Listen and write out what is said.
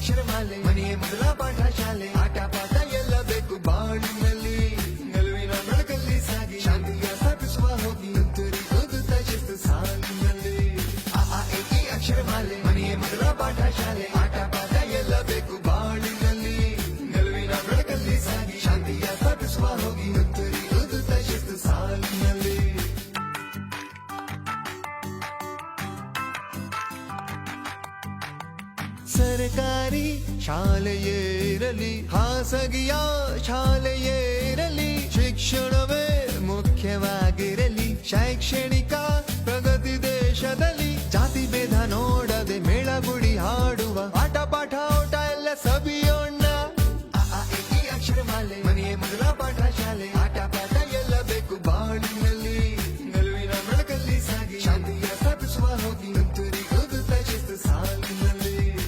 ಅಕ್ಷರಮಾಲೆ ಮನೆಯ ಮೊದಲ ಪಾಠ ಶಾಲೆ ಆಟ ಪಾಠ ಎಲ್ಲ ಬೇಕು ಬಾಳಿನಲ್ಲಿ ಗೆಲುವಿನ ಬೆಳಕಲ್ಲಿ ಸಾಗಿ ಶಾಂತಿಯ ಸ್ಥಾಪಿಸುವ ಹೋಗಿ ತುರಿ ಓದುತ್ತಾ ಶಿಸ್ತು ಸಾಲಿನಲ್ಲಿ ಈ ಅಕ್ಷರಮಾಲೆ ಮನೆಯ ಮೊದಲ ಪಾಠ ಶಾಲೆ ಆಟ ಪಾಠ ಎಲ್ಲ ಬೇಕು ಬಾಳಿನಲ್ಲಿ ಗೆಲುವಿನ ಬೆಳಕಲ್ಲಿ ಸಾಗಿ ಶಾಂತಿಯ ಸ್ಥಾಪಿಸುವ ಹೋಗಿ ತುರಿ ಓದುತ್ತಾ ಶಿಸ್ತು ಸಾಲಿನಲ್ಲಿ ಸರ್ಕಾರಿ ಶಾಲೆಯೇ ಇರಲಿ ಖಾಸಗಿಯ ಶಾಲೆಯೇ ಇರಲಿ ಶಿಕ್ಷಣವೇ ಮುಖ್ಯವಾಗಿರಲಿ ಶೈಕ್ಷಣಿಕ ಪ್ರಗತಿ ದೇಶದಲ್ಲಿ ಜಾತಿ ಭೇದ ನೋಡದೆ ಮೇಳಗುಡಿ ಹಾಡುವ ಆಟ